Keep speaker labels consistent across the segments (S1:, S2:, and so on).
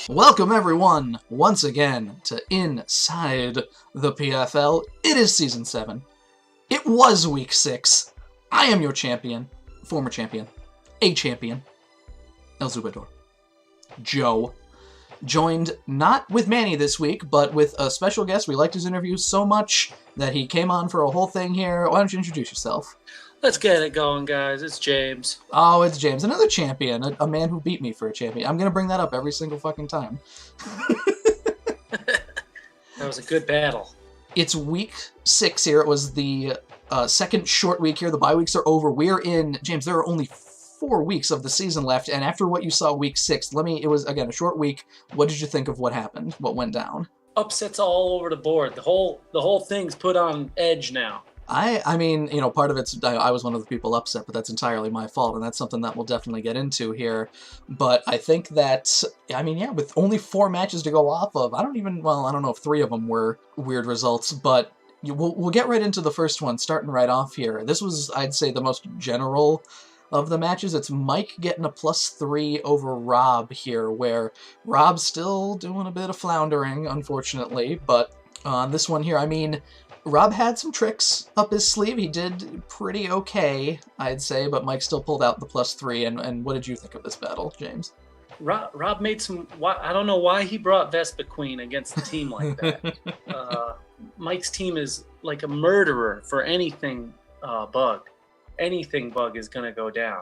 S1: Welcome everyone, once again, to Inside the PFL. It is Season 7. It was Week 6. I am your champion, former champion, a champion, El Zubador, Joe. Joined not with Manny this week, but with a special guest. We liked his interview so much that he came on for a whole thing here. Why don't you introduce yourself?
S2: Let's get it going, guys. It's James.
S1: Oh, it's James. Another champion. A man who beat me for a champion. I'm going to bring that up every single fucking time.
S2: That was a good battle.
S1: It's week 6 here. It was the second short week here. The bye weeks are over. We're in... James, there are only 4 weeks of the season left, and after what you saw week 6, it was, again, a short week. What did you think of what happened? What went down?
S2: Upsets all over the board. The whole thing's put on edge now.
S1: I mean, you know, part of it's, I was one of the people upset, but that's entirely my fault, and that's something that we'll definitely get into here. But I think that, I mean, yeah, with only 4 matches to go off of, I don't know if 3 of them were weird results, but we'll get right into the first one, starting right off here. This was, I'd say, the most general of the matches. It's Mike getting a +3 over Rob here, where Rob's still doing a bit of floundering, unfortunately, but on this one here, I mean, Rob had some tricks up his sleeve. He did pretty okay, I'd say, but Mike still pulled out the +3. And what did you think of this battle, James?
S2: Rob made some... I don't know why he brought Vespa Queen against a team like that. Mike's team is like a murderer for anything bug. Anything bug is going to go down.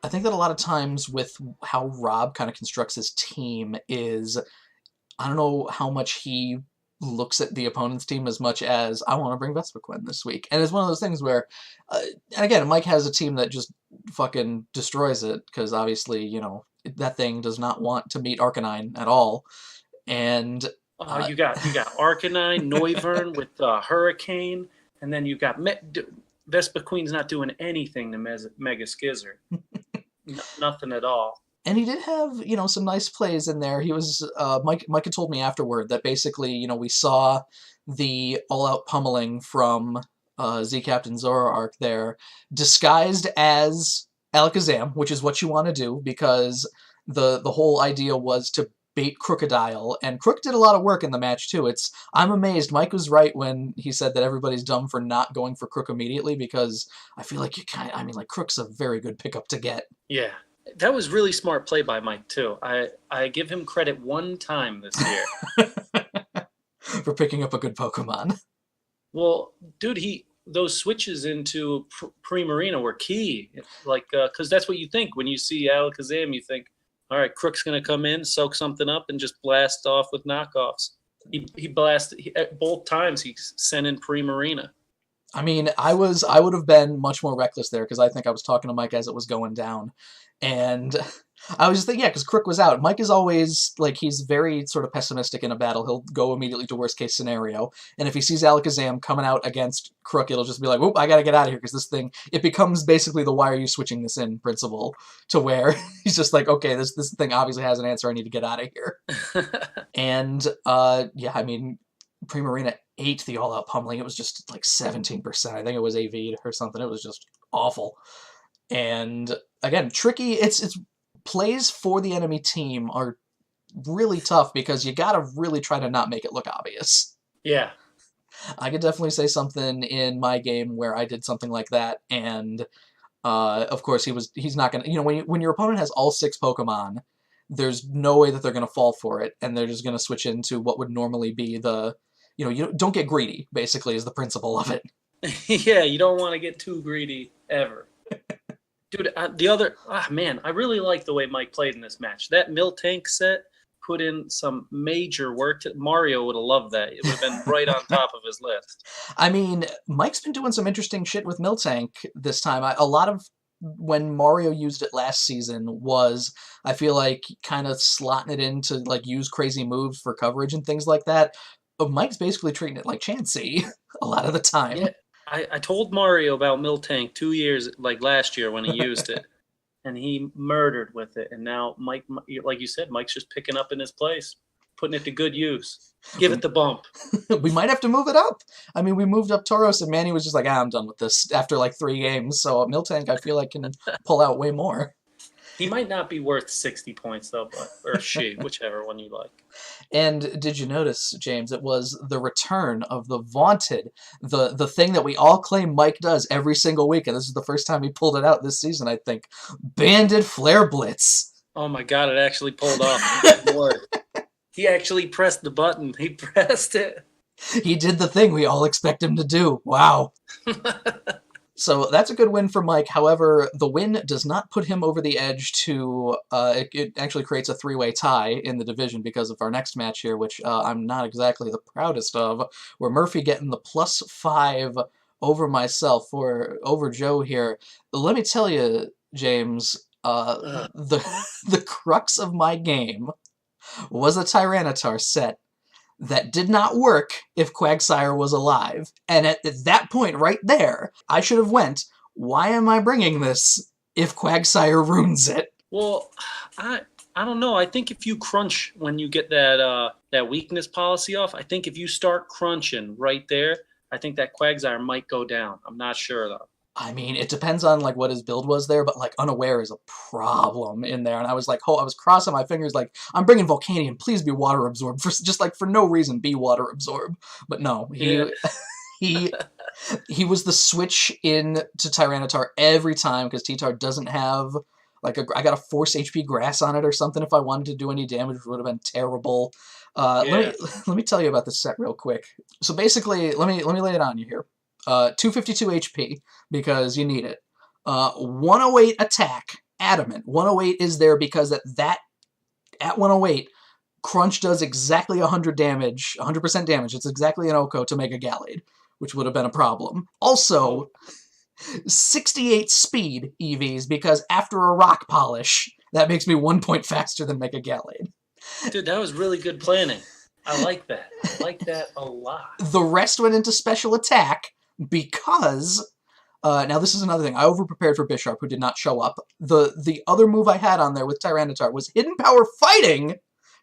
S1: I think that a lot of times with how Rob kind of constructs his team is, I don't know how much he looks at the opponent's team as much as, I want to bring Vespa Quinn this week. And it's one of those things where, and again, Mike has a team that just fucking destroys it, because obviously, you know, that thing does not want to meet Arcanine at all. And
S2: you got Arcanine, Noivern with Hurricane, and then you got Vespa Queen's not doing anything to Mega Skizzer. Nothing at all.
S1: And he did have, you know, some nice plays in there. He was, Mike had told me afterward that basically, you know, we saw the all-out pummeling from Z-Captain Zoroark there, disguised as Alakazam, which is what you want to do, because the whole idea was to bait Crocodile, and Crook did a lot of work in the match, too. I'm amazed. Mike was right when he said that everybody's dumb for not going for Crook immediately, because I feel like Crook's a very good pickup to get.
S2: Yeah. That was really smart play by Mike, too. I give him credit one time this year.
S1: For picking up a good Pokemon.
S2: Well, dude, those switches into Primarina were key. Like, because that's what you think. When you see Alakazam, you think, all right, Crook's going to come in, soak something up, and just blast off with knockoffs. He blasted, both times he sent in Primarina.
S1: I mean, I would have been much more reckless there, because I think I was talking to Mike as it was going down. And I was just thinking, yeah, because Crook was out. Mike is always, like, he's very sort of pessimistic in a battle. He'll go immediately to worst case scenario. And if he sees Alakazam coming out against Crook, it'll just be like, whoop, I gotta get out of here, because this thing, it becomes basically the why are you switching this in principle, to where he's just like, okay, this thing obviously has an answer, I need to get out of here. And, yeah, I mean, Primarina ate the all-out pummeling. It was just like 17%. I think it was AV'd or something. It was just awful. And again, tricky. It's plays for the enemy team are really tough, because you gotta really try to not make it look obvious.
S2: Yeah.
S1: I could definitely say something in my game where I did something like that, and of course he's not gonna, you know, when your opponent has all 6 Pokemon, there's no way that they're gonna fall for it, and they're just gonna switch into what would normally be the, you know, you don't get greedy, basically, is the principle of it.
S2: Yeah, you don't want to get too greedy, ever. Dude, I really like the way Mike played in this match. That Miltank set put in some major work. Mario would have loved that. It would have been right on top of his list.
S1: I mean, Mike's been doing some interesting shit with Miltank this time. A lot of when Mario used it last season was, I feel like, kind of slotting it in to, like, use crazy moves for coverage and things like that. But Mike's basically treating it like Chansey a lot of the time.
S2: Yeah. I told Mario about Miltank 2 years, like last year when he used it, and he murdered with it. And now Mike, like you said, Mike's just picking up in his place, putting it to good use. Give it the bump.
S1: We might have to move it up. I mean, we moved up Tauros, and Manny was just like, I'm done with this after like 3 games. So Miltank, I feel like, can pull out way more.
S2: He might not be worth 60 points though, or she, whichever one you like.
S1: And did you notice, James, it was the return of the vaunted, the thing that we all claim Mike does every single week, and this is the first time he pulled it out this season, I think. Banded Flare Blitz.
S2: Oh my God, it actually pulled off. Lord. He actually pressed the button. He pressed it.
S1: He did the thing we all expect him to do. Wow. So that's a good win for Mike. However, the win does not put him over the edge to... it actually creates a three-way tie in the division because of our next match here, which I'm not exactly the proudest of, where Murphy getting the +5 over myself, or over Joe here. Let me tell you, James, the crux of my game was a Tyranitar set that did not work if Quagsire was alive. And at that point right there, I should have went, why am I bringing this if Quagsire ruins it?
S2: Well, I don't know. I think if you crunch when you get that weakness policy off, I think if you start crunching right there, I think that Quagsire might go down. I'm not sure though.
S1: I mean, it depends on like what his build was there, but like Unaware is a problem in there, and I was like, I was crossing my fingers like, I'm bringing Volcanion, please be water absorbed, for just like for no reason be water absorbed. But no, he was the switch in to Tyranitar every time because T-Tar doesn't have like I got to force HP Grass on it or something if I wanted to do any damage, which would have been terrible. Let me tell you about this set real quick. So basically, let me lay it on you here. 252 HP, because you need it. 108 attack, adamant. 108 is there because at 108, Crunch does exactly 100 damage, 100% damage. It's exactly an Oko to make a Gallade, which would have been a problem. Also, 68 speed EVs, because after a Rock Polish, that makes me 1 point faster than Mega Gallade.
S2: Dude, that was really good planning. I like that. I like that a lot.
S1: The rest went into special attack, because, now this is another thing, I overprepared for Bisharp, who did not show up. The other move I had on there with Tyranitar was Hidden Power Fighting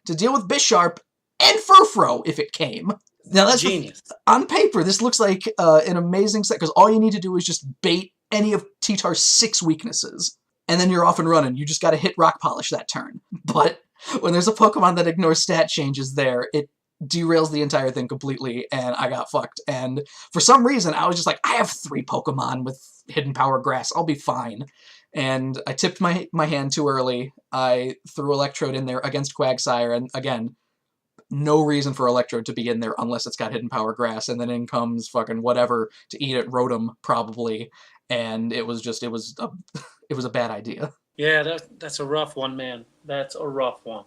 S1: to deal with Bisharp and Furfrou if it came. Now that's
S2: genius.
S1: On paper, this looks like an amazing set, because all you need to do is just bait any of T-Tar's 6 weaknesses, and then you're off and running. You just got to hit Rock Polish that turn. But when there's a Pokemon that ignores stat changes there, it derails the entire thing completely, and I got fucked. And for some reason, I was just like, I have 3 Pokemon with Hidden Power Grass. I'll be fine. And I tipped my hand too early. I threw Electrode in there against Quagsire, and again, no reason for Electrode to be in there unless it's got Hidden Power Grass, and then in comes fucking whatever to eat it, Rotom, probably. And it was a bad idea.
S2: Yeah, that's a rough one, man. That's a rough one.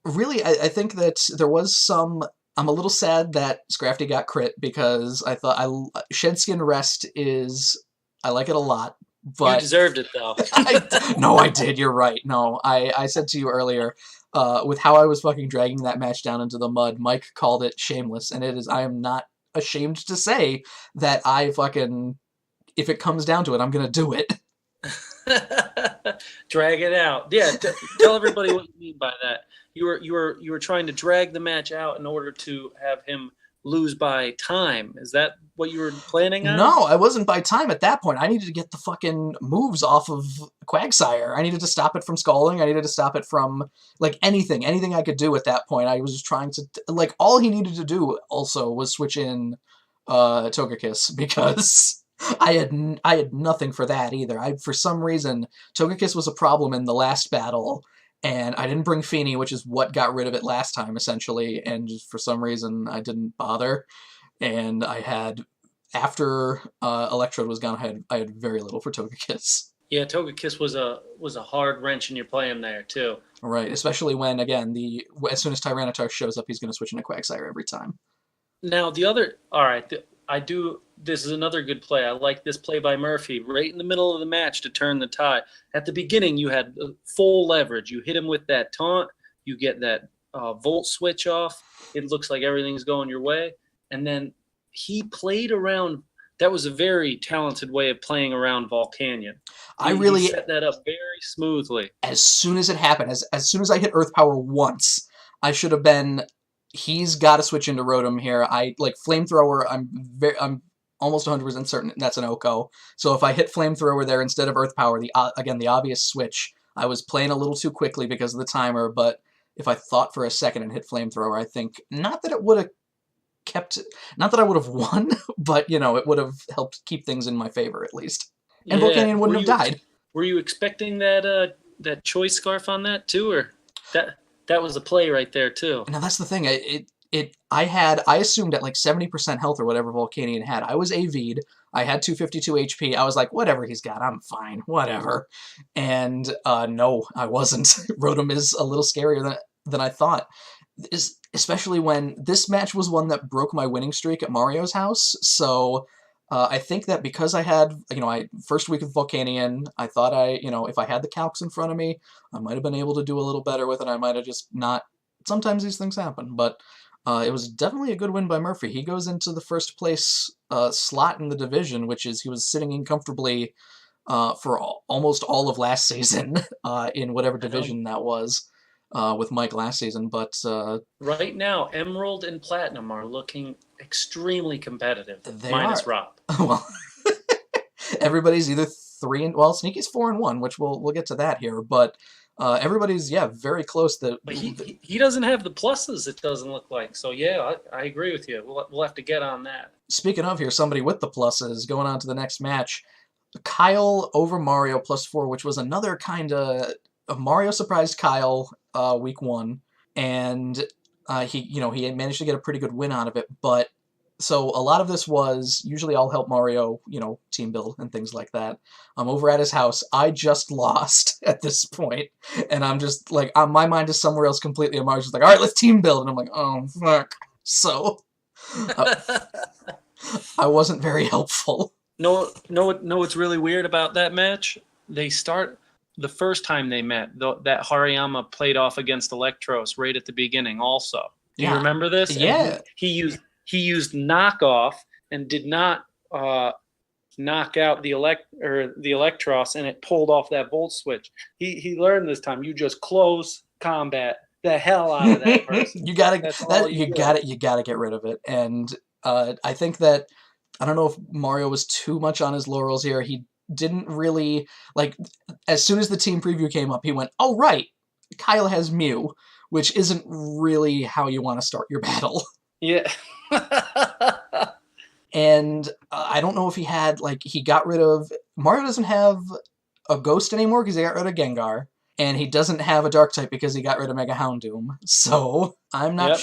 S1: Really, I think that there was some... I'm a little sad that Scrafty got crit, because I thought Shedskin Rest is... I like it a lot, but...
S2: You deserved it, though.
S1: No, I did. You're right. No, I said to you earlier, with how I was fucking dragging that match down into the mud, Mike called it shameless, and it is... I am not ashamed to say that I fucking... If it comes down to it, I'm gonna do it.
S2: Drag it out. Yeah, tell everybody what you mean by that. You were trying to drag the match out in order to have him lose by time. Is that what you were planning on?
S1: No, I wasn't by time at that point. I needed to get the fucking moves off of Quagsire. I needed to stop it from Scalding. I needed to stop it from, like, anything I could do at that point. I was just trying to, like, all he needed to do also was switch in Togekiss, because I had nothing for that either. For some reason, Togekiss was a problem in the last battle, and I didn't bring Feeny, which is what got rid of it last time, essentially, and just for some reason, I didn't bother. And I had, after Electrode was gone, I had very little for Togekiss.
S2: Yeah, Togekiss was a hard wrench in your play there, too.
S1: Right, especially when, again, as soon as Tyranitar shows up, he's going to switch into Quagsire every time.
S2: Now, this is another good play. I like this play by Murphy, right in the middle of the match to turn the tie. At the beginning, you had full leverage. You hit him with that taunt. You get that Volt switch off. It looks like everything's going your way. And then he played around. That was a very talented way of playing around Volcanion. He set that up very smoothly. As
S1: soon as it happened, as soon as I hit Earth Power once, I should have been... He's got to switch into Rotom here. Flamethrower. I'm almost 100% certain that's an Oko. So if I hit Flamethrower there instead of Earth Power, again, the obvious switch, I was playing a little too quickly because of the timer, but if I thought for a second and hit Flamethrower, I think, not that it would have not that I would have won, but, it would have helped keep things in my favor at least. And
S2: Yeah.
S1: Volcanion wouldn't have died.
S2: Were you expecting that choice scarf on that too, or that was a play right there too?
S1: Now that's the thing. I assumed at like 70% health or whatever Volcanion had. I was AV'd. I had 252 HP. I was like, whatever he's got, I'm fine. Whatever. And no, I wasn't. Rotom is a little scarier than I thought. Especially when this match was one that broke my winning streak at Mario's house. So I think that because I had, first week of Volcanion, I thought if I had the calcs in front of me, I might have been able to do a little better with it. I might have just not. Sometimes these things happen, but it was definitely a good win by Murphy. He goes into the first place slot in the division, which is he was sitting in comfortably for almost all of last season in whatever division that was. With Mike last season, but
S2: right now, Emerald and Platinum are looking extremely competitive.
S1: They
S2: minus
S1: are.
S2: Rob.
S1: Well, everybody's either 3-1. Sneaky's 4-1, which we'll get to that here, but everybody's very close.
S2: But he doesn't have the pluses. It doesn't look like. So yeah, I agree with you. We'll have to get on that.
S1: Speaking of here, somebody with the pluses going on to the next match. Kyle over Mario +4, which was another kind of Mario surprised Kyle week 1, and he managed to get a pretty good win out of it. But so a lot of this was usually I'll help Mario, team build and things like that. I'm over at his house. I just lost at this point, and I'm just like, my mind is somewhere else completely. And Mario's just like, all right, let's team build, and I'm like, oh fuck. So I wasn't very helpful.
S2: No, what's really weird about that match? They start. The first time they met, that Hariyama played off against Electros right at the beginning also. Do you remember this?
S1: Yeah.
S2: He used knockoff and did not knock out the Electros, and it pulled off that volt switch. He learned this time. You just close combat the hell out of that person.
S1: you gotta get rid of it. And I think that, I don't know if Mario was too much on his laurels here. He didn't really, as soon as the team preview came up, he went, oh, right, Kyle has Mew, which isn't really how you want to start your battle.
S2: Yeah.
S1: And I don't know if he had, he got rid of, Mario doesn't have a Ghost anymore because he got rid of Gengar, and he doesn't have a Dark type because he got rid of Mega Houndoom. So I'm not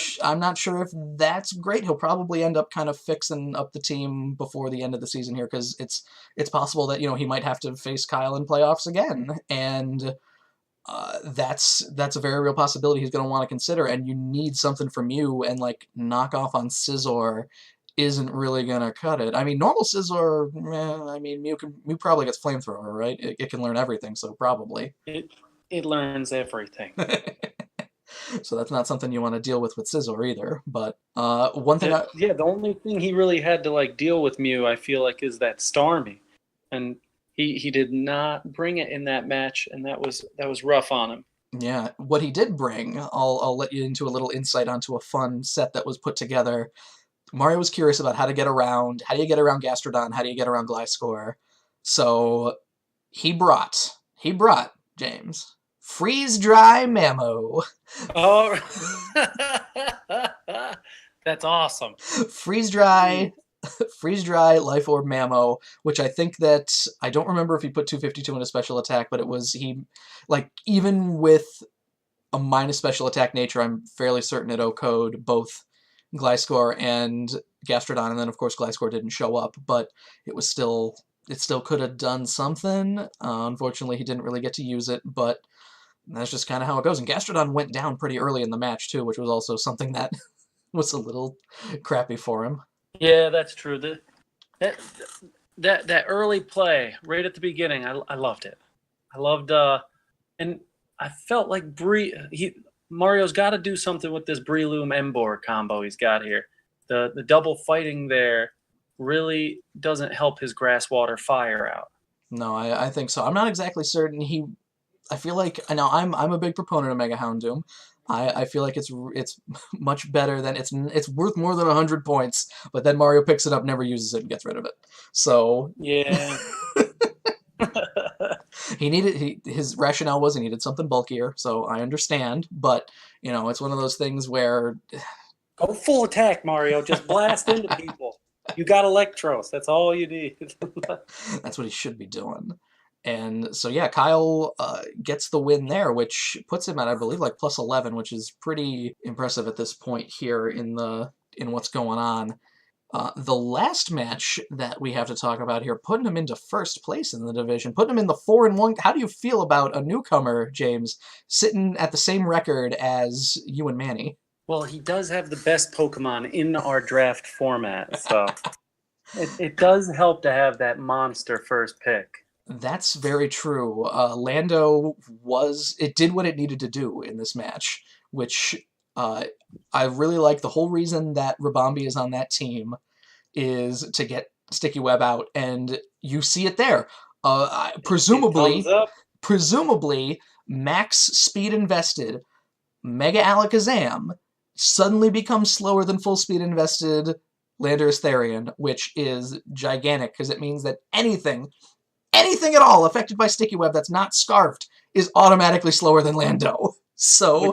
S1: sure if that's great. He'll probably end up kind of fixing up the team before the end of the season here, because it's possible that he might have to face Kyle in playoffs again, and that's a very real possibility he's going to want to consider. And you need something from you, and knock off on Scizor isn't really going to cut it. I mean, normal Scizor, Mew probably gets Flamethrower, right? It can learn everything, so probably.
S2: It learns everything.
S1: So that's not something you want to deal with Scizor either. But one thing
S2: the only thing he really had to deal with Mew, I feel like, is that Starmie. And he did not bring it in that match, and that was rough on him.
S1: Yeah, what he did bring, I'll let you into a little insight onto a fun set that was put together. Mario was curious about how to get around. How do you get around Gastrodon? How do you get around Gliscor? So he brought James Freeze Dry Mamo.
S2: Oh, that's awesome.
S1: Freeze Dry Life Orb Mamo, which I think that, I don't remember if he put 252 in a special attack, but it was, even with a minus special attack nature, I'm fairly certain it O-code both Gliscor and Gastrodon, and then of course Gliscor didn't show up, but it still could have done something. Unfortunately, he didn't really get to use it, but that's just kind of how it goes. And Gastrodon went down pretty early in the match too, which was also something that was a little crappy for him.
S2: Yeah, that's true. That early play right at the beginning, I loved it. I loved, and I felt like Mario's got to do something with this Breloom Emboar combo he's got here. The double fighting there really doesn't help his Grass Water Fire out.
S1: No, I think so. I'm not exactly certain. I feel like I know I'm a big proponent of Mega Houndoom. I feel like it's much better than it's worth more than 100 points, but then Mario picks it up, never uses it, and gets rid of it. So
S2: Yeah.
S1: his rationale was he needed something bulkier, so I understand, but it's one of those things where
S2: Go full attack, Mario. Just blast into people. You got Electros. That's all you need.
S1: that's what he should be doing. And so yeah, Kyle gets the win there, which puts him at, I believe, like plus 11, which is pretty impressive at this point here in what's going on. The last match that we have to talk about here, putting him into first place in the division, putting him in the 4-1. How do you feel about a newcomer, James, sitting at the same record as you and Manny?
S2: Well, he does have the best Pokemon in our draft format, so it does help to have that monster first pick.
S1: That's very true. Lando did what it needed to do in this match, which I really like. The whole reason that Rabambi is on that team is to get Sticky Web out, and you see it there. Presumably, max speed invested, Mega Alakazam suddenly becomes slower than full speed invested Landorus Therian, which is gigantic, because it means that anything at all affected by Sticky Web that's not scarfed is automatically slower than Lando. So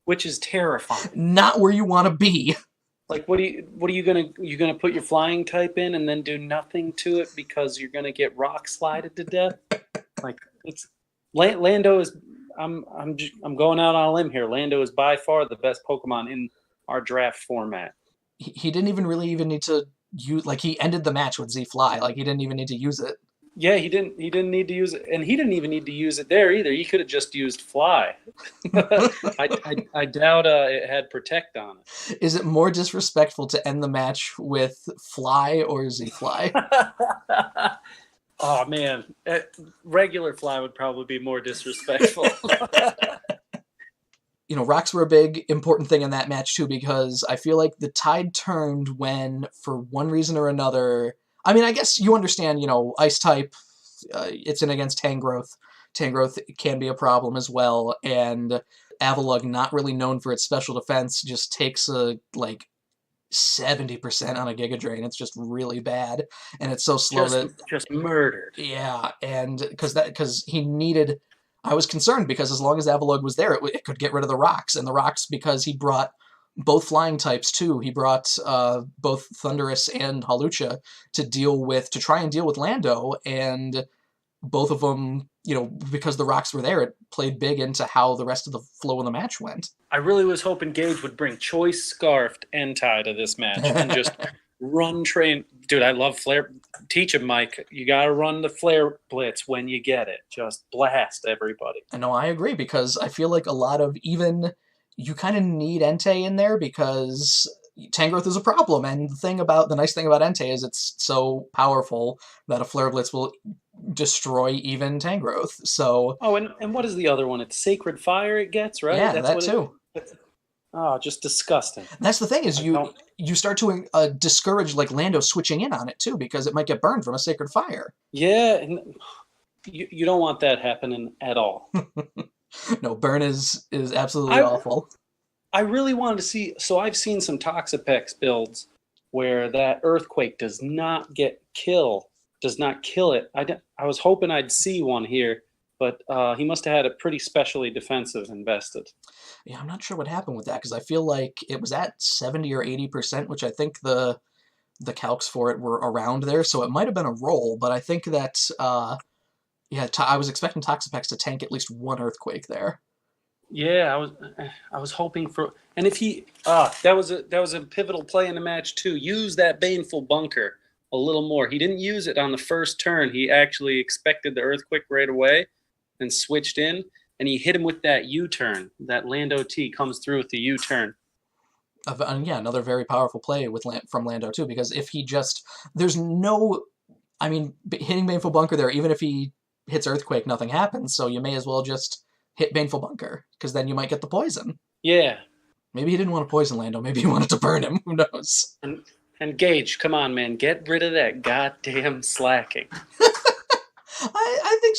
S2: which is terrifying.
S1: Not where you want to be.
S2: Like, what are you gonna put your flying type in and then do nothing to it because you're gonna get rock slided to death? Like, it's Lando is. I'm going out on a limb here. Lando is by far the best Pokemon in our draft format.
S1: He didn't even need to use, like, he ended the match with Z Fly. Like, he didn't even need to use it.
S2: Yeah, he didn't need to use it, and he didn't even need to use it there either. He could have just used Fly. I doubt it had Protect on it.
S1: Is it more disrespectful to end the match with Fly or Z Fly?
S2: Oh man, regular Fly would probably be more disrespectful.
S1: Rocks were a big, important thing in that match too, because I feel like the tide turned when, for one reason or another, I mean, I guess you understand, Ice type, it's in against Tangrowth. Tangrowth can be a problem as well, and Avalugg, not really known for its special defense, just takes 70% on a Giga Drain. It's just really bad, and it's so slow
S2: just murdered.
S1: Yeah, and because he needed, I was concerned because as long as Avalugg was there, it could get rid of the rocks, and the rocks, because he brought both flying types too. He brought both Thundurus and Hawlucha to try and deal with Lando, and both of them, because the rocks were there, it played big into how the rest of the flow of the match went.
S2: I really was hoping Gage would bring Choice Scarfed Entei to this match and just run train. Dude, I love Flare. Teach him, Mike. You got to run the Flare Blitz when you get it. Just blast everybody.
S1: I know, I agree, because I feel like a lot of you kind of need Entei in there because Tangrowth is a problem, and the nice thing about Entei is it's so powerful that a Flare Blitz will destroy even Tangrowth. So
S2: and what is the other one? It's Sacred Fire it gets, right?
S1: Yeah, that too.
S2: Just disgusting.
S1: And that's the thing is you start to discourage Lando switching in on it too, because it might get burned from a Sacred Fire.
S2: Yeah, and you don't want that happening at all.
S1: No, burn is absolutely awful.
S2: I really wanted to see. So I've seen some Toxapex builds where that Earthquake does not kill it. I was hoping I'd see one here, but he must have had a pretty specially defensive invested.
S1: Yeah, I'm not sure what happened with that, because I feel like it was at 70 or 80%, which I think the calcs for it were around there, so it might have been a roll, but I think that I was expecting Toxapex to tank at least one Earthquake there.
S2: Yeah, I was hoping for, and if he that was a pivotal play in the match too. Use that Baneful Bunker a little more. He didn't use it on the first turn. He actually expected the Earthquake right away and switched in, and he hit him with that U-turn. That Lando T comes through with the U-turn.
S1: Another very powerful play from Lando too, because if he hitting Baneful Bunker there, even if he hits Earthquake, nothing happens, so you may as well just hit Baneful Bunker, because then you might get the poison.
S2: Yeah.
S1: Maybe he didn't want to poison Lando, maybe he wanted to burn him, who knows?
S2: And Gage, come on, man, get rid of that goddamn slacking.
S1: I think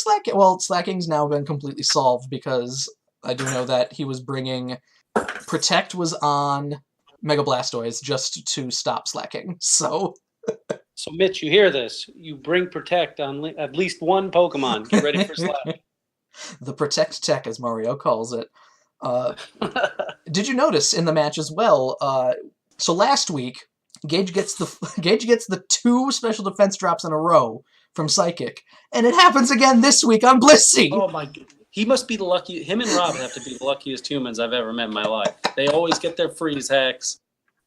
S1: Slacking's now been completely solved because I do know that he was bringing Protect was on Mega Blastoise just to stop Slacking. So
S3: Mitch, you hear this? You bring Protect on at least one Pokemon. Get ready for Slack.
S1: the Protect Tech, as Mario calls it. Did you notice in the match as well? So last week, Gage gets the 2 special defense drops in a row from Psychic, and it happens again this week on Blissey.
S2: Oh my! He must be the lucky. Him and Rob have to be the luckiest humans I've ever met in my life. They always get their freeze hacks.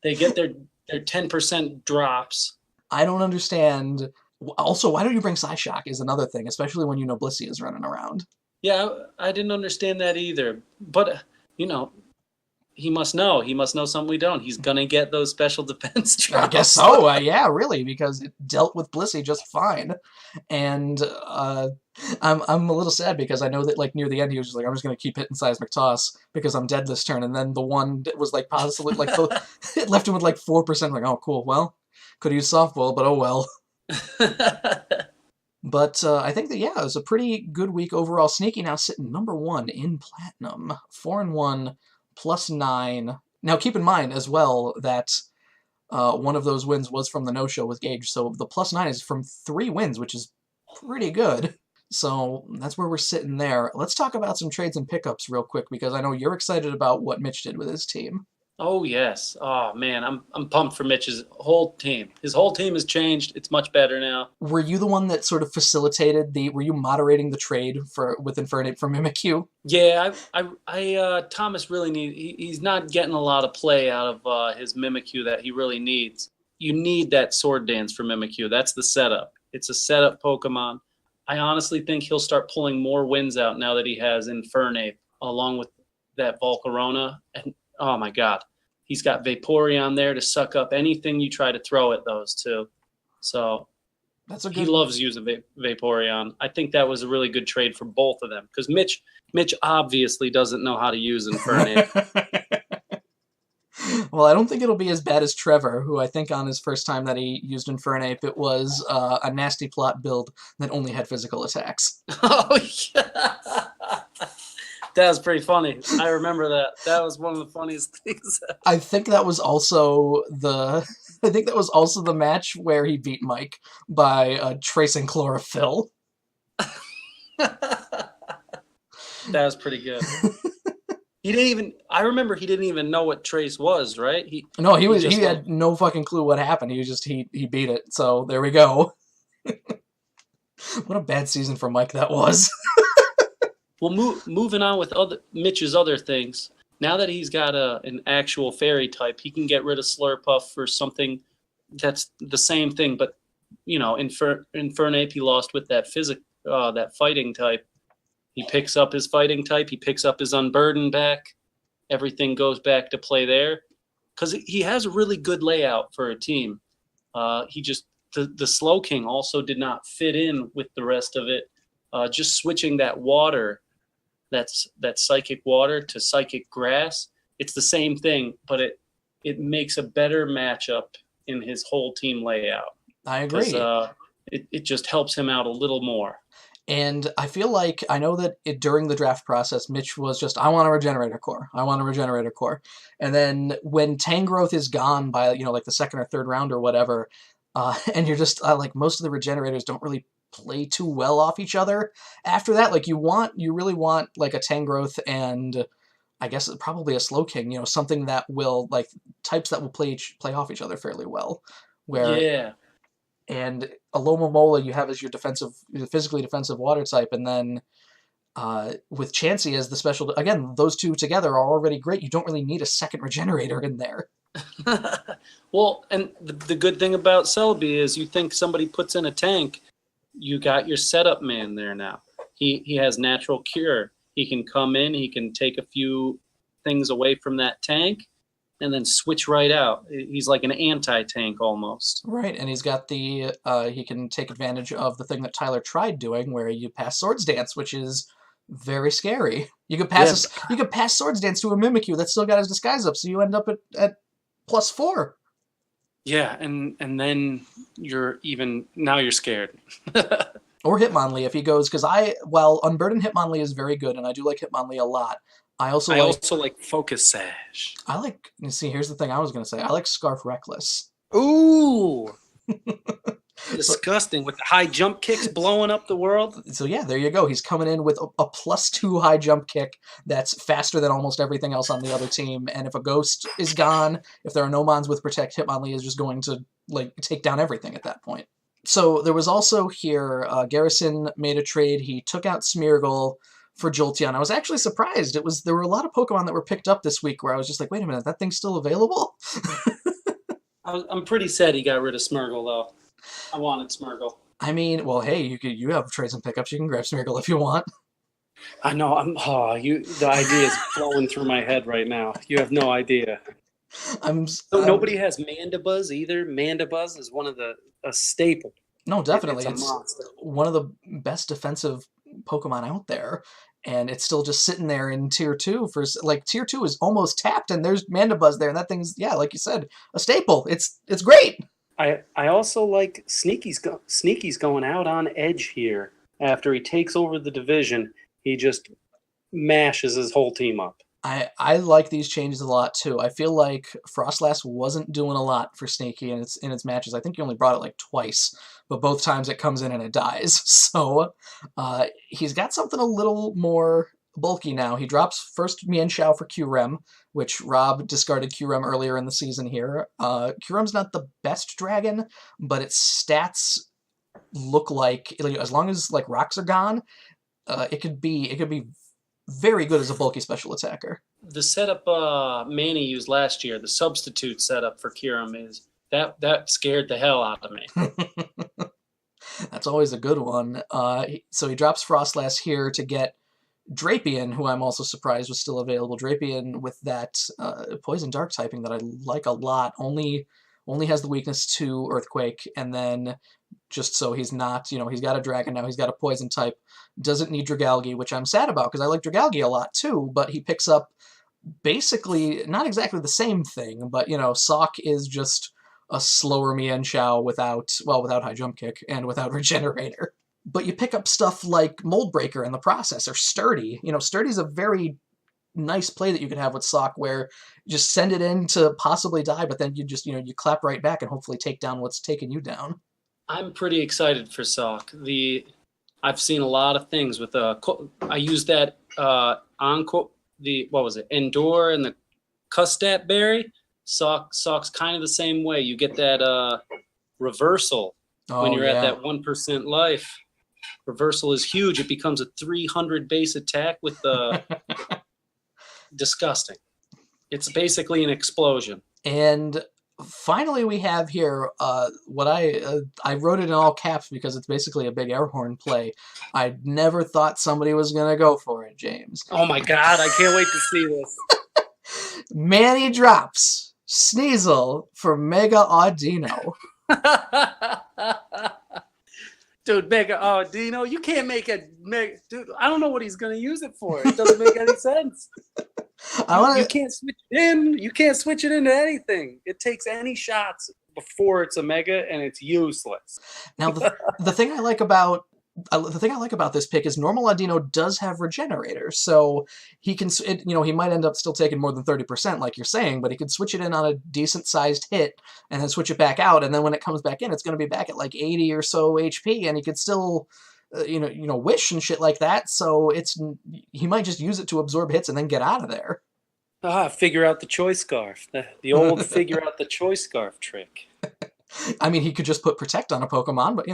S2: They get their 10% drops.
S1: I don't understand. Also, why don't you bring Psyshock is another thing, especially when you know Blissey is running around.
S2: Yeah, I didn't understand that either. But, he must know. He must know something we don't. He's going to get those special defense drops.
S1: I guess so. Yeah, really, because it dealt with Blissey just fine. And I'm a little sad because I know that like near the end he was just like, I'm just going to keep hitting Seismic Toss because I'm dead this turn. And then the one that was like possibly like it left him with like 4%. Like, oh, cool. Well, could have used softball, but oh well. But I think that, yeah, it was a pretty good week overall. Sneaky now sitting number 1 in Platinum. 4-1, +9. Now, keep in mind as well that one of those wins was from the no-show with Gage. So the +9 is from 3 wins, which is pretty good. So that's where we're sitting there. Let's talk about some trades and pickups real quick, because I know you're excited about what Mitch did with his team.
S2: Oh, yes. Oh, man, I'm pumped for Mitch's whole team. His whole team has changed. It's much better now.
S1: Were you the one that sort of facilitated were you moderating the trade with Infernape for Mimikyu?
S2: Yeah, Thomas really he's not getting a lot of play out of his Mimikyu that he really needs. You need that Sword Dance for Mimikyu. That's the setup. It's a setup Pokemon. I honestly think he'll start pulling more wins out now that he has Infernape along with that Volcarona. And oh my God, he's got Vaporeon there to suck up anything you try to throw at those two. So he loves using Vaporeon. I think that was a really good trade for both of them because Mitch obviously doesn't know how to use Infernape.
S1: Well, I don't think it'll be as bad as Trevor, who I think on his first time that he used Infernape, it was a nasty plot build that only had physical attacks.
S2: Oh, yeah. That was pretty funny. I remember that. That was one of the funniest things.
S1: I think that was also the match where he beat Mike by tracing Chlorophyll.
S2: That was pretty good. I remember he didn't even know what Trace was, right? He had no fucking clue what happened. He beat it. So there we go. What a bad season for Mike that was. Well, moving on with Mitch's other things. Now that he's got an actual fairy type, he can get rid of Slurpuff for something that's the same thing. But Infernape he lost with that fighting type. He picks up his fighting type. He picks up his Unburden back. Everything goes back to play there because he has a really good layout for a team. The Slow King also did not fit in with the rest of it. Just switching that water, that Psychic Water to Psychic Grass, it's the same thing, but it makes a better matchup in his whole team layout.
S1: I agree.
S2: It just helps him out a little more.
S1: And I feel like I know that during the draft process, Mitch was just, I want a Regenerator Core. I want a Regenerator Core. And then when Tangrowth is gone by, like the second or third round or whatever, and you're just like most of the Regenerators don't really play too well off each other. After that, like you really want like a Tangrowth and I guess probably a Slow King, something that will like types that will play off each other fairly well.
S2: Yeah.
S1: And a Alomomola you have as your physically defensive water type, and then with Chansey as the special, again, those two together are already great. You don't really need a second Regenerator in there.
S2: Well, and the good thing about Celebi is you think somebody puts in a tank, you got your setup man there now. He has natural cure. He can come in, he can take a few things away from that tank, and then switch right out. He's like an anti-tank almost.
S1: Right, and he's got he can take advantage of the thing that Tyler tried doing, where you pass Swords Dance, which is very scary. You could pass Swords Dance to a Mimikyu that's still got his disguise up, so you end up at +4.
S2: Yeah, and then you're scared.
S1: Or Hitmonlee if he goes, because while Unburdened Hitmonlee is very good, and I do like Hitmonlee a lot, I also
S3: like Focus Sash.
S1: you see, here's the thing I was going to say. I like Scarf Reckless.
S3: Ooh. Disgusting with the high jump kicks blowing up the world.
S1: So yeah, there you go. He's coming in with a +2 high jump kick that's faster than almost everything else on the other team. And if a ghost is gone, if there are no mons with Protect, Hitmonlee is just going to take down everything at that point. So there was also here, Garrison made a trade. He took out Smeargle for Jolteon. I was actually surprised. There were a lot of Pokemon that were picked up this week where I was just like, wait a minute, that thing's still available?
S3: I'm pretty sad he got rid of Smeargle, though. I wanted Smeargle.
S1: I mean, well, hey, you have trades and pickups. You can grab Smeargle if you want.
S3: I know. The idea is flowing through my head right now. You have no idea. Nobody has Mandibuzz either. Mandibuzz is one of a staple.
S1: No, definitely.
S3: It's a monster.
S1: One of the best defensive Pokemon out there, and it's still just sitting there in Tier 2 for Tier 2 is almost tapped, and there's Mandibuzz there, and that thing's like you said, a staple. It's great.
S3: I also like Sneaky's going out on edge here. After he takes over the division, he just mashes his whole team up.
S1: I like these changes a lot too. I feel like Frostlass wasn't doing a lot for Sneaky in its matches. I think he only brought it twice, but both times it comes in and it dies. So he's got something a little more bulky now. He drops first Mienshao for Kyurem, which Rob discarded Kyurem earlier in the season here. Kyurem's not the best dragon, but its stats look like as long as rocks are gone, it could be very good as a bulky special attacker.
S2: The setup Manny used last year, the substitute setup for Kyurem, is that scared the hell out of me.
S1: That's always a good one. So he drops Frostlass here to get Drapion, who I'm also surprised was still available. Drapion with that Poison Dark typing that I like a lot. Only has the weakness to Earthquake, and then just so he's not, he's got a Dragon now, he's got a Poison type, doesn't need Dragalge, which I'm sad about because I like Dragalge a lot too, but he picks up basically not exactly the same thing, but Sock is just a slower Mienshao without high jump kick and without Regenerator. But you pick up stuff like Mold Breaker in the process, or Sturdy. Sturdy's a very nice play that you could have with Sock, where you just send it in to possibly die, but then you just, you clap right back and hopefully take down what's taking you down.
S2: I'm pretty excited for Sock. I've seen a lot of things with I used that Encore, what was it, Endure and the Custat Berry. Sock's kind of the same way. You get that reversal when you're at that 1% life. Reversal is huge. It becomes a 300 base attack with disgusting. It's basically an explosion.
S1: And finally, we have here what I wrote it in all caps because it's basically a big air horn play. I never thought somebody was going to go for it, James.
S3: Oh my God, I can't wait to see this.
S1: Manny drops Sneasel for Mega Audino.
S3: Dude, Mega Audino, you can't make a Mega. Dude, I don't know what he's going to use it for. It doesn't make any sense. You can't switch it in. You can't switch it into anything. It takes any shots before it's a Mega, and it's useless.
S1: Now, the thing I like about this pick is normal Audino does have Regenerator, so he can, he might end up still taking more than 30%, like you're saying, but he could switch it in on a decent-sized hit and then switch it back out, and then when it comes back in, it's going to be back at 80 or so HP, and he could still, wish and shit like that. So he might just use it to absorb hits and then get out of there.
S3: Figure out the choice scarf, the old figure out the choice scarf trick.
S1: I mean, he could just put Protect on a Pokemon, but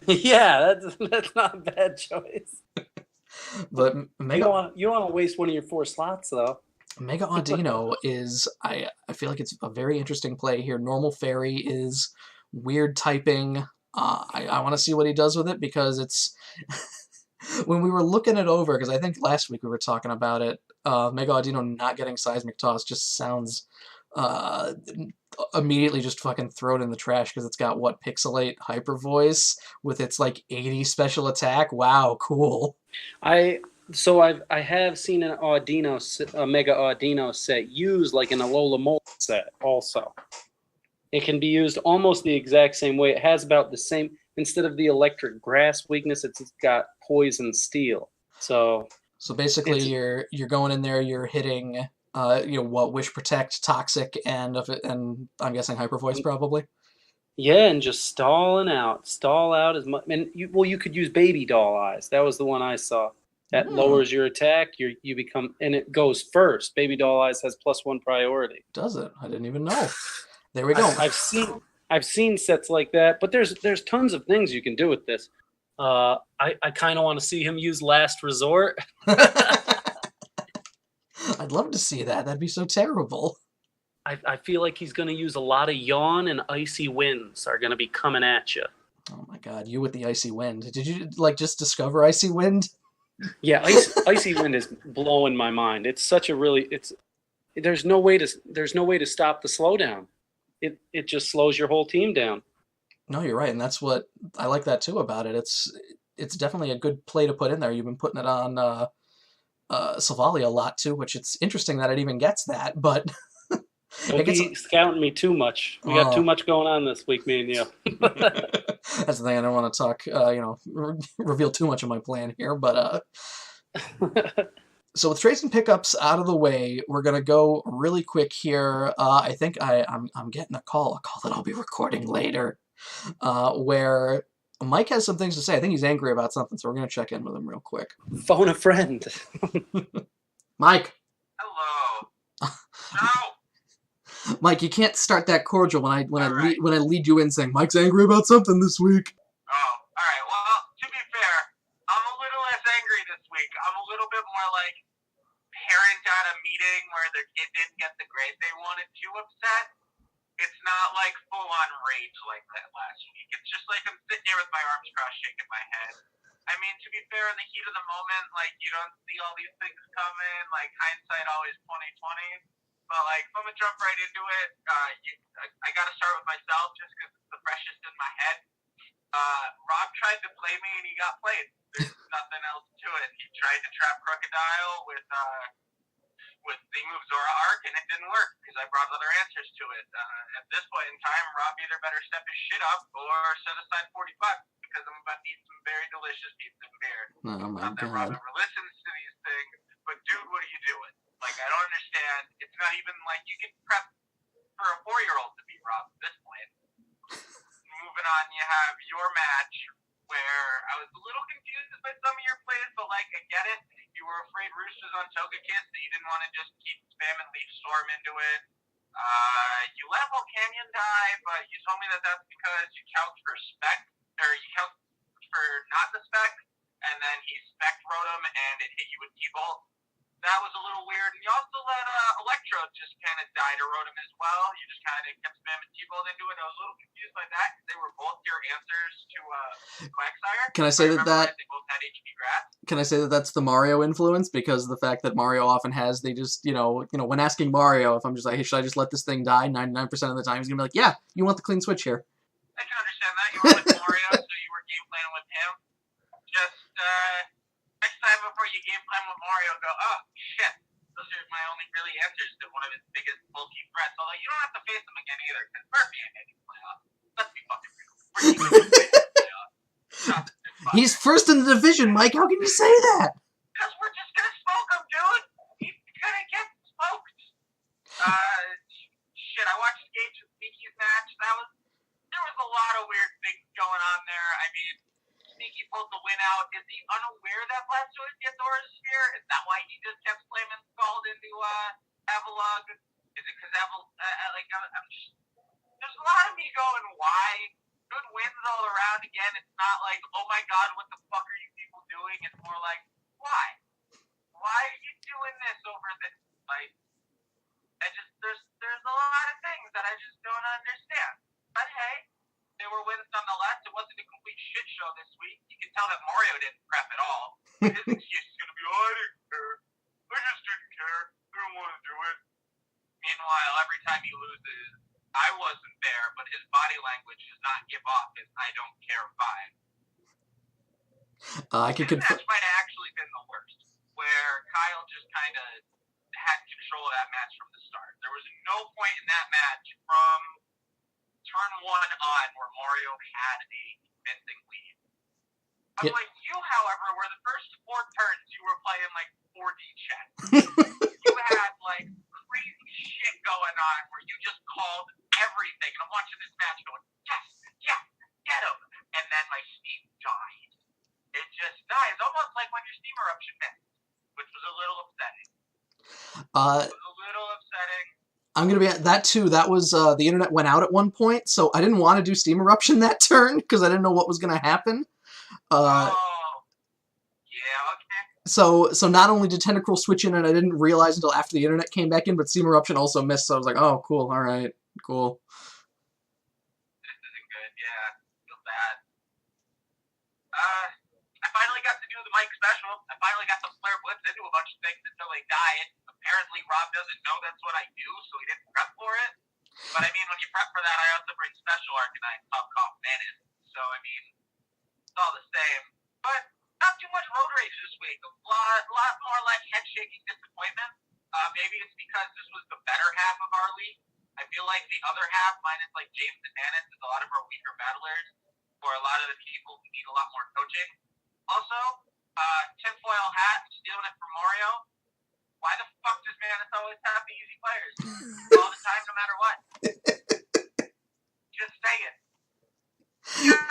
S3: Yeah, that's not a bad choice.
S1: But
S3: you don't want to waste one of your 4 slots, though.
S1: Mega Audino is, I feel like it's a very interesting play here. Normal Fairy is weird typing. I want to see what he does with it, because it's when we were looking it over, because I think last week we were talking about it, Mega Audino not getting Seismic Toss just sounds immediately just fucking throw it in the trash, because it's got Pixelate Hyper Voice with its 80 special attack. Wow, cool.
S3: I have seen a Mega Audino set used in a Alola Mold set also. It can be used almost the exact same way. It has about the same. instead of the electric grass weakness, it's got poison steel. So
S1: basically,
S3: it's
S1: you're going in there, you're hitting, Wish, Protect, Toxic, and I'm guessing Hyper Voice probably.
S3: yeah, and just stall out as much. And you could use Baby Doll Eyes. That was the one I saw. That lowers your attack. You become, and it goes first. Baby Doll Eyes has +1 priority.
S1: Does it? I didn't even know. There we go.
S3: I've seen sets like that, but there's tons of things you can do with this. I kind of want to see him use Last Resort.
S1: I'd love to see that. That'd be so terrible.
S3: I feel like he's going to use a lot of Yawn, and Icy Winds are going to be coming at you.
S1: Oh my God, you with the Icy Wind. Did you just discover Icy Wind?
S3: Yeah, Icy Wind is blowing my mind. It's such a there's no way to stop the slowdown. It just slows your whole team down.
S1: No, you're right, and that's what I like that too about it. It's definitely a good play to put in there. You've been putting it on Savali a lot too, which it's interesting that it even gets that, but
S3: don't be scouting me too much. We got too much going on this week, me and you.
S1: That's the thing. I don't want to talk, reveal too much of my plan here, but so with trades and pickups out of the way, we're gonna go really quick here. I think I'm getting a call that I'll be recording later, where Mike has some things to say. I think he's angry about something, so we're gonna check in with him real quick.
S3: Phone a friend.
S1: Mike.
S4: Hello. No.
S1: Mike, you can't start that cordial when I lead you in saying Mike's angry about something this week.
S4: Oh, all right. Well, to be fair, I'm a little less angry this week. I'm a little bit more like parent at a meeting where their kid didn't get the grade they wanted to upset. It's not like full-on rage like that last week. It's just like I'm sitting here with my arms crossed shaking my head. I mean, to be fair, in the heat of the moment, like, you don't see all these things coming. Like, hindsight always 20/20. But, like, if I'm going to jump right into it, I got to start with myself just because it's the freshest in my head. Rob tried to play me, and he got played. There's nothing else to it. He tried to trap Crocodile with the move Zora Arc, and it didn't work because I brought other answers to it. At this point in time, Rob either better step his shit up or set aside 40 bucks because I'm about to eat some very delicious pizza and beer.
S1: Oh, my
S4: Not that
S1: God.
S4: Rob ever listens to these things, but dude, what are you doing? Like, I don't understand. It's not even like you can prep for a 4-year-old to beat Rob at this point. Moving on, you have your match where I was a little confused by some of your plays, but, like, I get it. You were afraid Roos was on Togekiss, so you didn't want to just keep spamming Leaf Storm into it. You let Volcanion die, but you told me that that's because you count for spec, or you count for not the spec, and then he spec Rotom and it hit you with T-Bolt. That was a little weird. And you also let Electrode just kind of die to Rotom as well. You just kind of kept spamming T-Bolt into it. I was a little confused by that because they were both your answers to Quagsire.
S1: Can I say
S4: they
S1: both
S4: had HP Grass.
S1: Can I say that that's the Mario influence? Because of the fact that Mario often has, they just, when asking Mario, if I'm just like, hey, should I just let this thing die? 99% of the time, he's going to be like, yeah, you want the clean switch here.
S4: I can understand that. You were with Mario, so you were game playing with him. Just, next time before you game plan with Mario, go, oh, shit. Those are my only really answers to one of his biggest bulky threats. Although you don't have to face him again either, because Murphy ain't making playoffs. Let's be fucking real.
S1: He's first in the division, Mike. How can you say that?
S4: Because we're just going to smoke him, dude. He's going to get smoked. Shit, I watched Gage and Sneaky's match. There was a lot of weird things going on there. I mean, Sneaky pulled the win out. Is he unaware that Blastoise gets Aura Sphere? Is that why he just kept slamming Scald into Avalugg? Is it because I'm just... There's a lot of me going, why? Good wins all around again. It's not like, oh my god, what the fuck are you people doing? It's more like, why? Why are you doing this over this? Like, there's a lot of things that I just don't understand. But hey, they were wins nonetheless. It wasn't a complete shit show this week. You can tell that Mario didn't prep at all. His excuse is going to be, oh, I didn't care. I just didn't care. I don't want to do it. Meanwhile, every time he loses, I wasn't there, but his body language does not give off his I don't care vibe.
S1: I can confirm.
S4: That might have actually been the worst, where Kyle just kind of had control of that match from the start. There was no point in that match from turn 1 on where Mario had a convincing lead. Unlike you, however, where the first 4 turns you were playing like 4D chess. You had like crazy shit going on where you just called everything. And I'm watching this match going, yes, yes, get him. And then my Steam died. It just dies. Almost like when your Steam eruption missed, which was a little upsetting. It was a little upsetting.
S1: I'm going to be at that too. That was, the internet went out at one point, so I didn't want to do Steam Eruption that turn because I didn't know what was going to happen.
S4: Yeah, okay.
S1: So not only did Tentacruel switch in and I didn't realize until after the internet came back in, but Steam Eruption also missed, so I was like, oh, cool, alright, cool.
S4: This isn't good, yeah. Feel bad. I finally got to do the Mike special. I finally got to flare blitz into a bunch of things until they died. Apparently Rob doesn't know that's what I do, so he didn't prep for it. But I mean, when you prep for that, I also bring Special Arcanine, Top Cough, Menace. So I mean, it's all the same. But not too much road rage this week. A lot more like head shaking disappointment. Maybe it's because this was the better half of our league. I feel like the other half, minus like James and Menace, is a lot of our weaker battlers, or a lot of the people who need a lot more coaching. Also, tinfoil hat, stealing it from Mario. Why the fuck does Menace always have the easy players? All the time, no matter what. Just say it. Just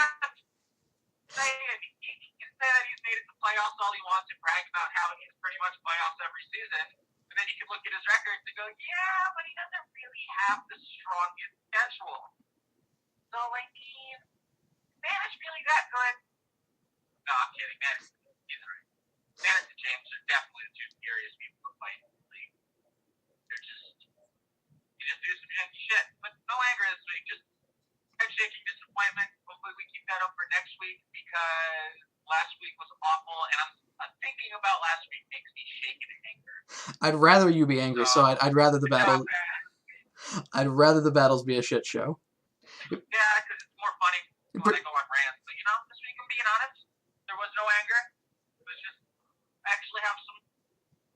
S4: say it. He can say that he's made it to playoffs all he wants and brag about how he's pretty much playoffs every season. And then you can look at his records and go, yeah, but he doesn't really have the strongest schedule. So, I mean, Menace really that good? No, I'm kidding. Menace, he's right. Menace and James are definitely the two scariest people to fight in the league. They're just, you just do some janky shit. But no anger this week, just head-shaking disappointment. Hopefully we keep that up for next week because last week was awful, and I'm thinking about last week makes me shake in anger.
S1: I'd rather you be angry, so I'd rather the battle. I'd rather the battles be a shit show.
S4: Yeah, because it's more funny when I go on rants. But you know, this week I'm being honest. There was no anger. It was just actually have some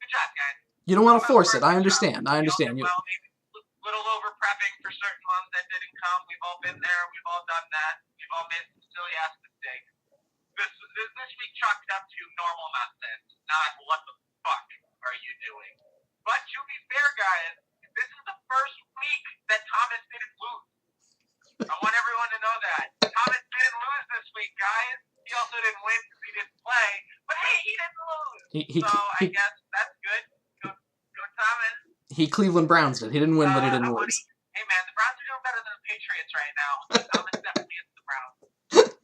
S4: good job, guys.
S1: You don't want to force it. I understand. I understand.
S4: Well, maybe a little over prepping for certain ones that didn't come. We've all been there. We've all done that. We've all made some silly ass mistakes. This week chalked up to normal nonsense, not what the fuck are you doing. But to be fair, guys, this is the first week that Thomas didn't lose. I want everyone to know that. Thomas didn't lose this week, guys. He also didn't win because he didn't play. But hey, he didn't lose. So I guess that's good. Go Thomas.
S1: He Cleveland Browns did. He didn't win, but he didn't lose.
S4: Hey, man, the Browns are doing better than the Patriots right now. Thomas definitely is the Browns.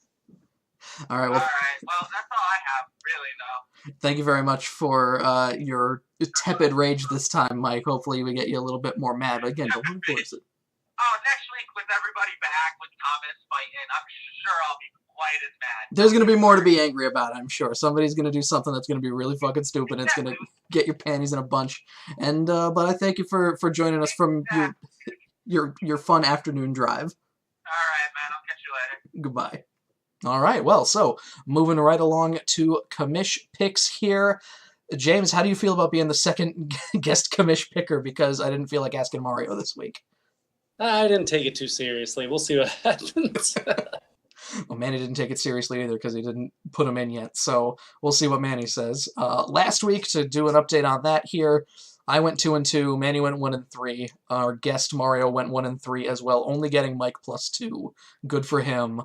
S1: All right, well,
S4: that's all I have, really, though.
S1: Thank you very much for your tepid rage this time, Mike. Hopefully we get you a little bit more mad. But again, don't force it.
S4: Oh, next week with everybody back, with Thomas fighting, I'm sure I'll be quite as mad.
S1: There's going to be more to be angry about, I'm sure. Somebody's going to do something that's going to be really fucking stupid. And it's going to get your panties in a bunch. And but I thank you for joining us from your fun afternoon drive.
S4: All right, man. I'll catch you later.
S1: Goodbye. All right, well, so moving right along to Commish Picks here. James, how do you feel about being the second guest Commish picker? Because I didn't feel like asking Mario this week.
S3: I didn't take it too seriously. We'll see what happens.
S1: Well, Manny didn't take it seriously either because he didn't put him in yet. So we'll see what Manny says. Last week, to do an update on that here, I went 2-2. Manny went 1-3. Our guest Mario went 1-3 as well, only getting Mike +2. Good for him.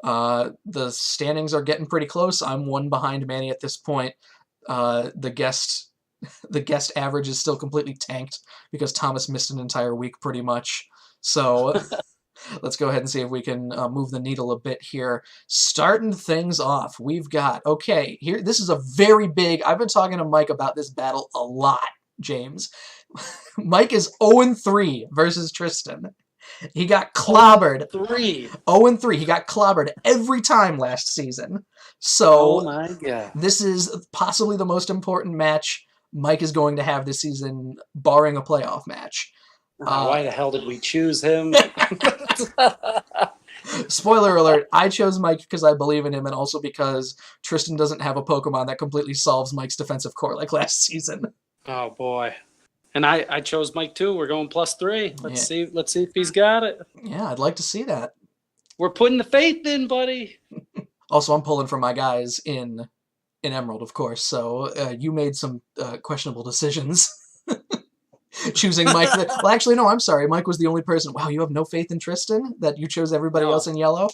S1: The standings are getting pretty close. I'm one behind Manny at this point. The guest average is still completely tanked because Thomas missed an entire week pretty much. So let's go ahead and see if we can move the needle a bit here. Starting things off, we've got, okay, here, this is a very big, I've been talking to Mike about this battle a lot, James. Mike is 0-3 versus Tristan. He got clobbered. 0-3. He got clobbered every time last season. So
S3: oh my God.
S1: This is possibly the most important match Mike is going to have this season, barring a playoff match.
S3: Why the hell did we choose him?
S1: Spoiler alert, I chose Mike because I believe in him and also because Tristan doesn't have a Pokemon that completely solves Mike's defensive core like last season.
S3: Oh boy. And I chose Mike too. We're going +3. Let's see if he's got it.
S1: Yeah, I'd like to see that.
S3: We're putting the faith in, buddy.
S1: Also, I'm pulling for my guys in Emerald, of course. So you made some questionable decisions. Choosing Mike. Well, actually, no, I'm sorry. Mike was the only person. Wow, you have no faith in Tristan? That you chose everybody else in yellow?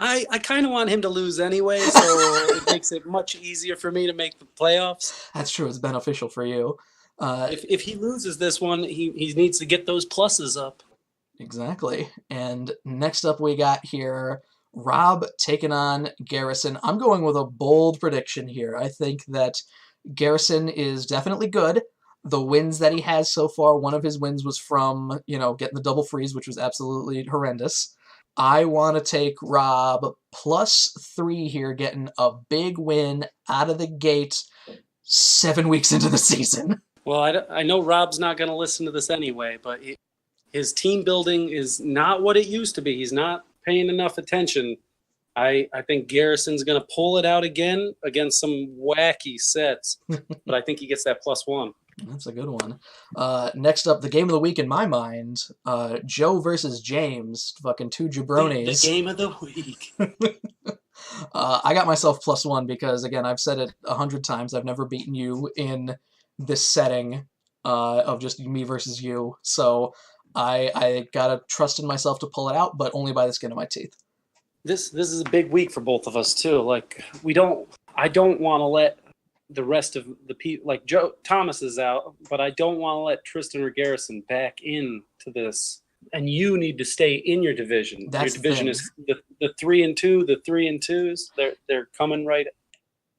S3: I kind of want him to lose anyway, so it makes it much easier for me to make the playoffs.
S1: That's true. It's beneficial for you.
S3: If he loses this one, he needs to get those pluses up.
S1: Exactly. And next up we got here Rob taking on Garrison. I'm going with a bold prediction here. I think that Garrison is definitely good. The wins that he has so far, one of his wins was from, getting the double freeze, which was absolutely horrendous. I want to take Rob +3 here, getting a big win out of the gate 7 weeks into the season.
S3: Well, I know Rob's not going to listen to this anyway, but his team building is not what it used to be. He's not paying enough attention. I think Garrison's going to pull it out again against some wacky sets, but I think he gets that +1.
S1: That's a good one. Next up, the game of the week in my mind, Joe versus James, fucking two jabronis.
S3: The game of the week.
S1: I got myself +1 because, again, I've said it 100 times. I've never beaten you in this setting of just me versus you. So I gotta trust in myself to pull it out, but only by the skin of my teeth.
S3: This is a big week for both of us too. Like I don't want to let the rest of the people, like Joe Thomas is out, but I don't want to let Tristan or Garrison back into this. And you need to stay in your division.
S1: That's
S3: your division is the 3 and 2, the 3 and 2s. They're coming right.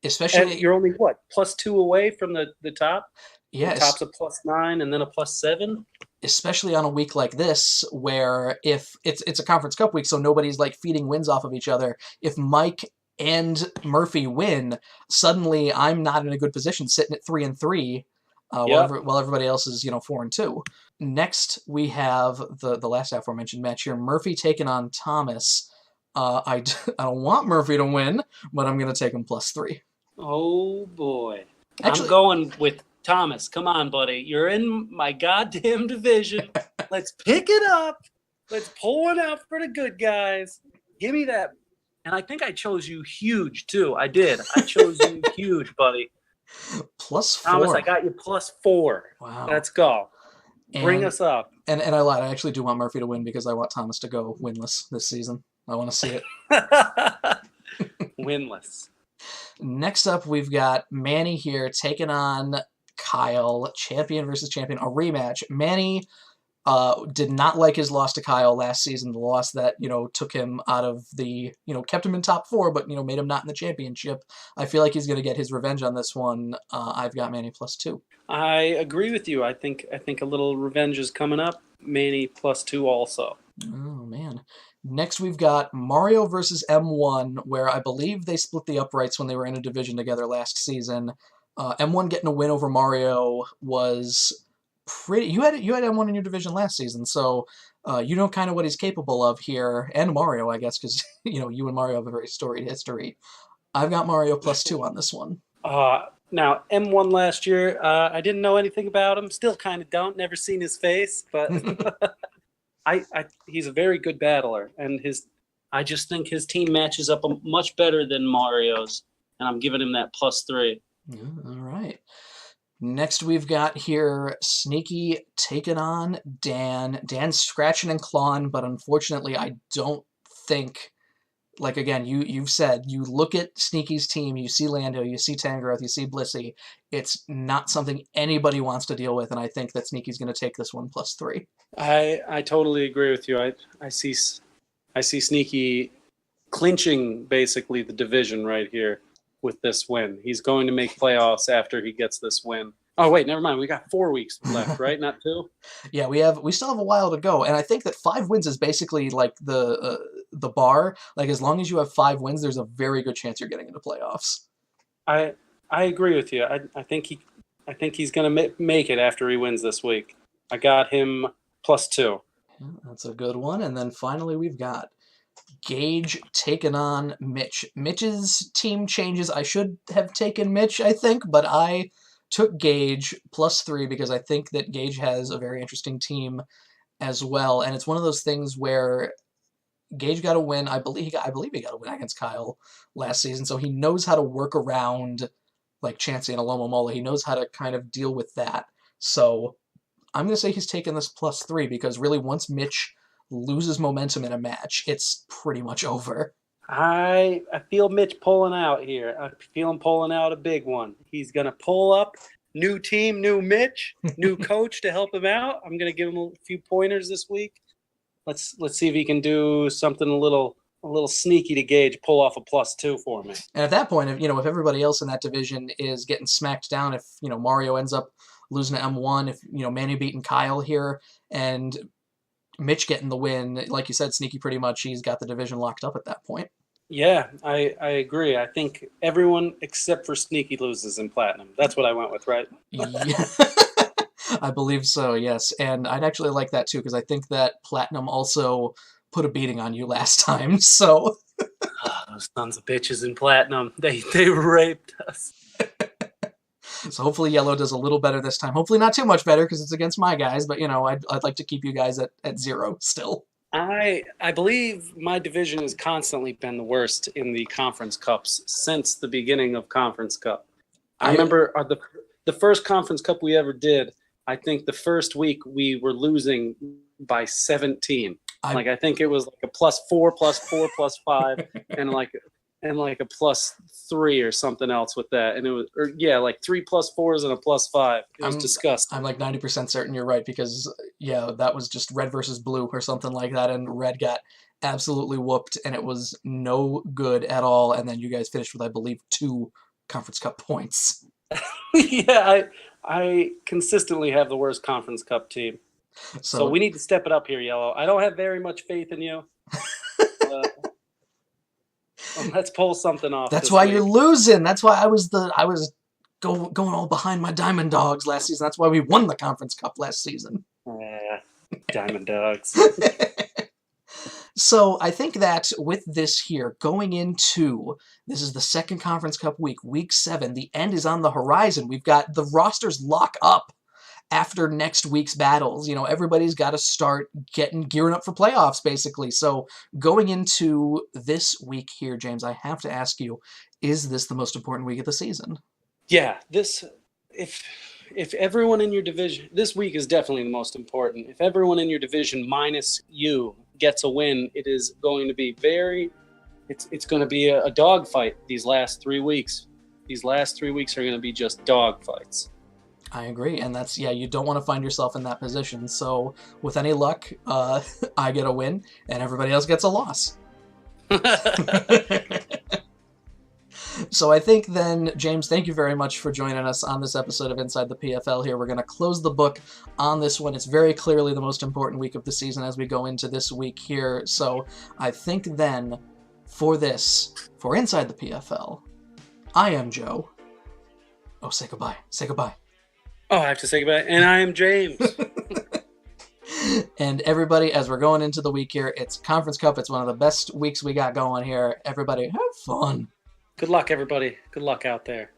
S1: Especially,
S3: and you're only what, +2 away from the top.
S1: Yeah,
S3: the top's a +9 and then a +7.
S1: Especially on a week like this, where if it's a Conference Cup week, so nobody's like feeding wins off of each other. If Mike and Murphy win, suddenly I'm not in a good position, sitting at 3 and 3, while everybody else is 4 and 2. Next, we have the last aforementioned match here: Murphy taking on Thomas. I don't want Murphy to win, but I'm going to take him +3.
S3: Oh boy!
S1: Actually,
S3: I'm going with Thomas. Come on, buddy. You're in my goddamn division. Let's pick it up. Let's pull one out for the good guys. Give me that. And I think I chose you huge, too. I did. I chose you huge, buddy.
S1: +4.
S3: Thomas, I got you +4.
S1: Wow.
S3: Let's go. Bring us up.
S1: And I lied. I actually do want Murphy to win because I want Thomas to go winless this season. I want to see it.
S3: Winless.
S1: Next up, we've got Manny here taking on Kyle, champion versus champion, a rematch. Manny did not like his loss to Kyle last season, the loss that, took him out of the, kept him in top 4, but, made him not in the championship. I feel like he's going to get his revenge on this one. I've got Manny +2.
S3: I agree with you. I think a little revenge is coming up. Manny +2 also.
S1: Oh, man. Next, we've got Mario versus M1, where I believe they split the uprights when they were in a division together last season. M1 getting a win over Mario was pretty. You had M1 in your division last season, so you know kind of what he's capable of here, and Mario, I guess, because you and Mario have a very storied history. I've got Mario +2 on this one.
S3: Now M1 last year, I didn't know anything about him. Still kind of don't. Never seen his face, but he's a very good battler, and I just think his team matches up much better than Mario's, and I'm giving him that +3.
S1: All right. Next, we've got here Sneaky taking on Dan. Dan's scratching and clawing, but unfortunately, I don't think, like, again, you've said, you look at Sneaky's team, you see Lando, you see Tangrowth, you see Blissey. It's not something anybody wants to deal with, and I think that Sneaky's going to take this one +3.
S3: I totally agree with you. I see Sneaky clinching basically the division right here with this win. He's going to make playoffs after he gets this win. Oh wait, never mind. We got 4 weeks left, right? Not 2?
S1: Yeah, we still have a while to go, and I think that 5 wins is basically like the bar. Like, as long as you have 5 wins, there's a very good chance you're getting into playoffs.
S3: I agree with you. I think he's going to make it after he wins this week. I got him +2.
S1: Yeah, that's a good one. And then finally, we've got Gage taking on Mitch. Mitch's team changes. I should have taken Mitch, I think, but I took Gage +3 because I think that Gage has a very interesting team as well. And it's one of those things where Gage got a win. I believe he got a win against Kyle last season, so he knows how to work around like Chansey and Alomomola. He knows how to kind of deal with that. So I'm going to say he's taking this +3 because really once Mitch loses momentum in a match, it's pretty much over.
S3: I feel Mitch pulling out here. I feel him pulling out a big one. He's going to pull up. New team, new Mitch, new coach to help him out. I'm going to give him a few pointers this week. Let's see if he can do something a little sneaky to Gage, pull off a +2 for me.
S1: And at that point, if everybody else in that division is getting smacked down, if Mario ends up losing to M1, if Manny beating Kyle here, and Mitch getting the win, like you said, sneaky pretty much, he's got the division locked up at that point.
S3: Yeah, I agree. I think everyone except for Sneaky loses in Platinum. That's what I went with, right?
S1: Yeah. I believe so, yes. And I'd actually like that too, because I think that Platinum also put a beating on you last time, so...
S3: Those sons of bitches in Platinum, they raped us.
S1: So hopefully Yellow does a little better this time. Hopefully not too much better, because it's against my guys, but, I'd like to keep you guys at 0 still.
S3: I believe my division has constantly been the worst in the Conference Cups since the beginning of Conference Cup. I remember the first Conference Cup we ever did, I think the first week we were losing by 17. I think it was like a +4, +4, +5, and like a +3 or something else with that. And it was, like 3 +4s and a +5. It was disgusting.
S1: I'm like 90% certain you're right because, that was just red versus blue or something like that. And red got absolutely whooped and it was no good at all. And then you guys finished with, I believe, 2 Conference Cup points.
S3: Yeah, I consistently have the worst Conference Cup team. So we need to step it up here, Yellow. I don't have very much faith in you. Let's pull something off.
S1: That's why you're losing. That's why I was going all behind my Diamond Dogs last season. That's why we won the Conference Cup last season.
S3: Diamond Dogs.
S1: So I think that with this here, going into, this is the second Conference Cup week 7, the end is on the horizon. We've got the rosters lock up after next week's battles. Everybody's got to start gearing up for playoffs, basically. So going into this week here, James, I have to ask you, is this the most important week of the season?
S3: Yeah, if everyone in your division, this week is definitely the most important. If everyone in your division minus you gets a win, it is going to be it's going to be a dogfight these last 3 weeks. These last 3 weeks are going to be just dogfights.
S1: I agree, and that's, you don't want to find yourself in that position. So with any luck, I get a win, and everybody else gets a loss. So I think then, James, thank you very much for joining us on this episode of Inside the PFL here. We're going to close the book on this one. It's very clearly the most important week of the season as we go into this week here. So I think then, for Inside the PFL, I am Joe. Oh, say goodbye. Say goodbye.
S3: Oh, I have to say goodbye. And I am James.
S1: And everybody, as we're going into the week here, it's Conference Cup. It's one of the best weeks we got going here. Everybody, have fun.
S3: Good luck, everybody. Good luck out there.